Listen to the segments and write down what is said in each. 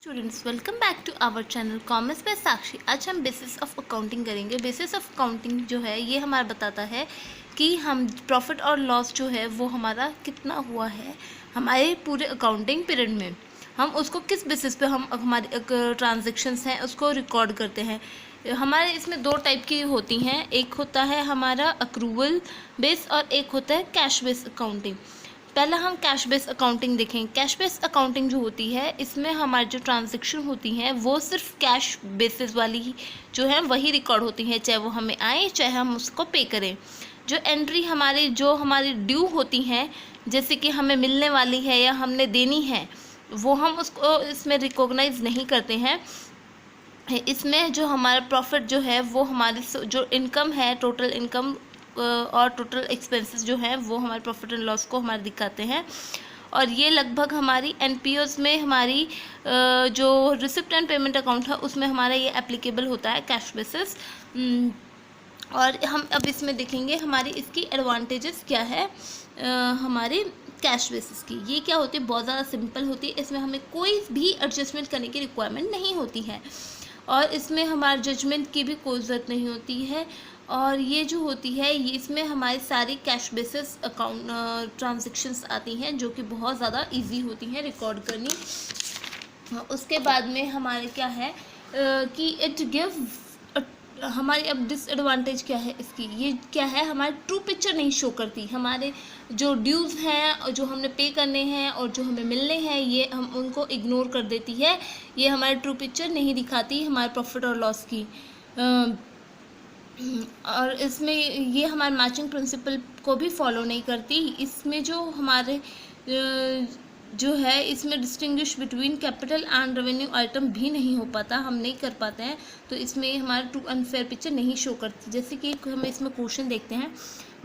Students welcome back to our channel commerce by Sakshi. आज हम basis of accounting करेंगे। Basis of accounting जो है ये हमारा बताता है कि हम प्रॉफिट और लॉस जो है वो हमारा कितना हुआ है हमारे पूरे अकाउंटिंग पीरियड में। हम उसको किस बेसिस पे हम हमारे ट्रांजेक्शन्स हैं उसको रिकॉर्ड करते हैं। हमारे इसमें दो टाइप की होती हैं, एक होता है हमारा अक्रूवल बेस और एक होता है कैश बेस अकाउंटिंग। पहला हम कैश बेस अकाउंटिंग देखें। कैश बेस अकाउंटिंग जो होती है इसमें हमारी जो ट्रांजैक्शन होती हैं वो सिर्फ कैश बेसिस वाली ही जो है वही रिकॉर्ड होती हैं, चाहे वो हमें आए चाहे हम उसको पे करें। जो एंट्री हमारी ड्यू होती हैं, जैसे कि हमें मिलने वाली है या हमने देनी है, वो हम उसको इसमें रिकॉग्नाइज नहीं करते हैं। इसमें जो हमारा प्रॉफिट जो है वो हमारी जो इनकम है, टोटल इनकम और टोटल एक्सपेंसेस जो हैं वो हमारे प्रॉफिट एंड लॉस को हमारे दिखाते हैं। और ये लगभग हमारी एनपीओस में हमारी जो रिसिप्ट एंड पेमेंट अकाउंट है उसमें हमारा ये एप्लीकेबल होता है कैश बेसिस। और हम अब इसमें देखेंगे हमारी इसकी एडवांटेजेस क्या है हमारी कैश बेसिस की। ये क्या होती है, बहुत ज़्यादा सिंपल होती है। इसमें हमें कोई भी एडजस्टमेंट करने की रिक्वायरमेंट नहीं होती है और इसमें हमारे जजमेंट की भी कोई ज़रूरत नहीं होती है। और ये जो होती है ये इसमें हमारी सारी कैश बेसिस अकाउंट ट्रांजेक्शन्स आती हैं जो कि बहुत ज़्यादा इजी होती हैं रिकॉर्ड करनी। उसके बाद में हमारे क्या है कि इट गिव हमारी अब डिसएडवांटेज क्या है इसकी, ये क्या है, हमारी ट्रू पिक्चर नहीं शो करती। हमारे जो ड्यूज़ हैं जो हमने पे करने हैं और जो हमें मिलने हैं ये हम उनको इग्नोर कर देती है। ये हमारी ट्रू पिक्चर नहीं दिखाती हमारे प्रॉफिट और लॉस की। और इसमें ये हमारे मैचिंग प्रिंसिपल को भी फॉलो नहीं करती। इसमें जो हमारे जो है इसमें distinguish between capital and revenue item भी नहीं हो पाता, हम नहीं कर पाते हैं। तो इसमें हमारा ट्रू अनफेयर पिक्चर नहीं शो करती। जैसे कि हम इसमें क्वेश्चन देखते हैं,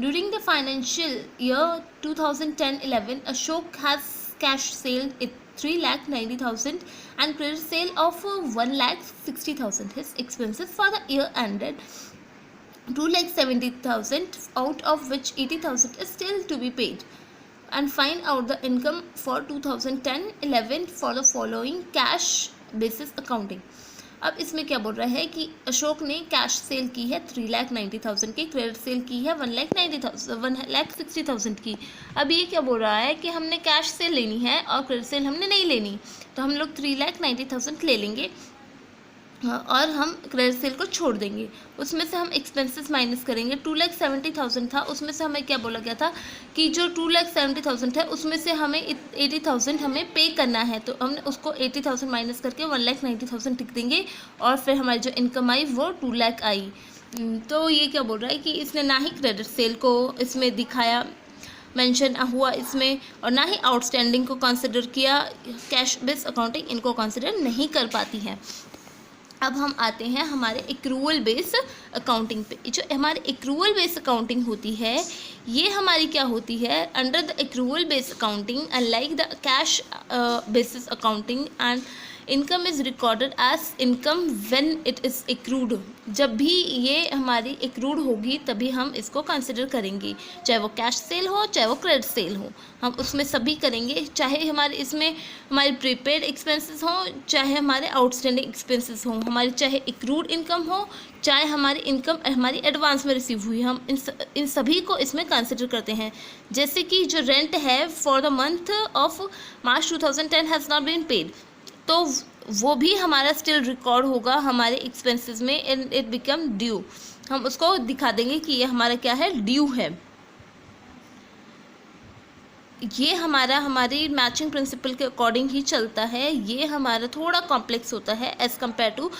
during the financial year 2010-11 Ashok has cash cell 3,90,000 and credit sale of 1,60,000. His expenses for the year ended 2,70,000, out of which 80,000 is still to be paid. And find out the income for 2010-11 for the following cash basis accounting. अब इसमें क्या बोल रहा है कि अशोक ने cash cell की है 3,90,000 की, क्रेडिट सेल की है 1,60,000 की। अब ये क्या बोल रहा है कि हमने कैश सेल लेनी है और क्रेडिट सेल हमने नहीं लेनी, तो हम लोग 3,90,000 ले लेंगे और हम क्रेडिट सेल को छोड़ देंगे। उसमें से हम एक्सपेंसेस माइनस करेंगे। 2,70,000 था, उसमें से हमें क्या बोला गया था कि जो 2,70,000 है उसमें से हमें 80,000 हमें पे करना है, तो हमने उसको 80,000 माइनस करके 1,90,000 टिक देंगे और फिर हमारी जो इनकम आई वो 2,00,000 आई। तो ये क्या बोल रहा है कि इसने ना ही क्रेडिट सेल को इसमें दिखाया, मेंशन हुआ इसमें, और ना ही आउटस्टैंडिंग को कंसिडर किया। कैश बेस अकाउंटिंग इनको कंसिडर नहीं कर पाती है। अब हम आते हैं हमारे एक्रूवल बेस अकाउंटिंग पे। जो हमारे एक्रूवल बेस अकाउंटिंग होती है ये हमारी क्या होती है, under the accrual base accounting unlike the cash basis accounting and income is recorded as income when it is accrued. जब भी ये हमारी एक्रूड होगी तभी हम इसको कंसिडर करेंगे, चाहे वो कैश सेल हो चाहे वो क्रेडिट सेल हो, हम उसमें सभी करेंगे। चाहे हमारे इसमें हमारी प्रीपेड एक्सपेंसेस हों चाहे हमारे आउटस्टैंडिंग एक्सपेंसेस हों, हमारी चाहे एक्रूड इनकम हो चाहे हमारी इनकम हमारी एडवांस में रिसीव हुई, हम इन सभी को इसमें कंसिडर करते हैं। जैसे कि जो रेंट है for the month of March 2010 has not been paid, तो वो भी हमारा स्टिल रिकॉर्ड होगा हमारे एक्सपेंसेस में एंड इट बिकम ड्यू। हम उसको दिखा देंगे कि ये हमारा क्या है, ड्यू है। ये हमारी मैचिंग प्रिंसिपल के अकॉर्डिंग ही चलता है। ये हमारा थोड़ा कॉम्प्लेक्स होता है as compare to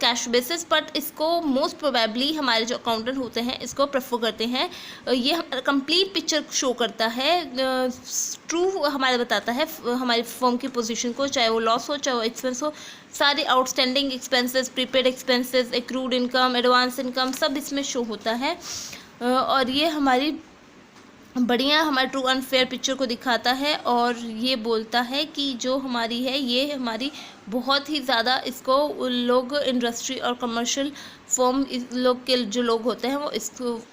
cash basis, but इसको मोस्ट प्रोबेबली हमारे जो अकाउंटेंट होते हैं इसको प्रेफर करते हैं। ये हमारा कंप्लीट पिक्चर शो करता है, ट्रू हमारा बताता है हमारी फर्म की पोजीशन को, चाहे वो लॉस हो चाहे वो एक्सपेंस हो। सारे outstanding expenses, prepaid expenses, accrued income, advance income सब इसमें शो होता है। और ये हमारी बढ़िया हमारे ट्रू अनफेयर पिक्चर को दिखाता है और ये बोलता है कि जो हमारी है ये हमारी बहुत ही ज़्यादा इसको लोग इंडस्ट्री और कमर्शियल फर्म लोग के जो लोग होते हैं वो इस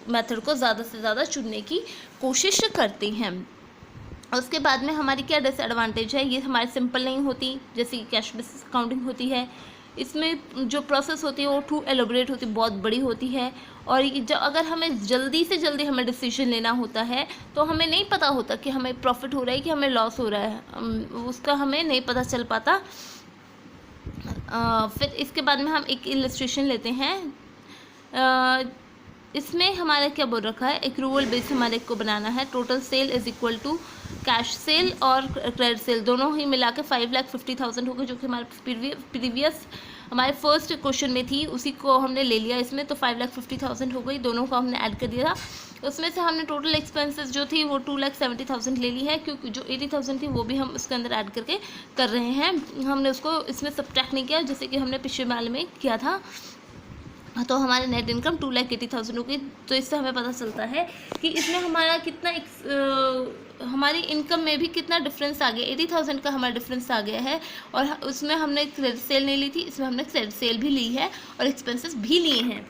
मेथड को ज़्यादा से ज़्यादा चुनने की कोशिश करते हैं। उसके बाद में हमारी क्या डिसएडवांटेज है, ये हमारी सिंपल नहीं होती जैसे कि कैश बेसिस अकाउंटिंग होती है। इसमें जो प्रोसेस होती है वो टू एलोबरेट होती है, बहुत बड़ी होती है। और जब अगर हमें जल्दी से जल्दी हमें डिसीजन लेना होता है तो हमें नहीं पता होता कि हमें प्रॉफिट हो रहा है कि हमें लॉस हो रहा है, उसका हमें नहीं पता चल पाता। फिर इसके बाद में हम एक इलस्ट्रेशन लेते हैं। इसमें हमारा क्या बोल रखा है, एक्रूवल बेस हमारे को बनाना है। Total sale is equal to cash sale और क्रेडिट सेल दोनों ही मिला के 5,50,000 हो गए, जो कि हमारे प्रीवियस हमारे फर्स्ट क्वेश्चन में थी, उसी को हमने ले लिया इसमें। तो 5,50,000 हो गई, दोनों को हमने ऐड कर दिया था। उसमें से हमने टोटल एक्सपेंसेस जो थी वो 2,70,000 ले ली है, क्योंकि जो 80,000 थी वो भी हम उसके अंदर ऐड करके कर रहे हैं। हमने उसको इसमें सब्ट्रैक्ट नहीं किया जैसे कि हमने पिछले वाले में किया था। तो हमारे नेट इनकम 2,80,000 हो गई। तो इससे हमें पता चलता है कि इसमें हमारा कितना हमारी इनकम में भी कितना डिफरेंस आ गया। 80,000 का हमारा डिफरेंस आ गया है। और उसमें हमने क्रेडिट सेल नहीं ली थी, इसमें हमने क्रेडिट सेल भी ली है और एक्सपेंसेस भी लिए हैं।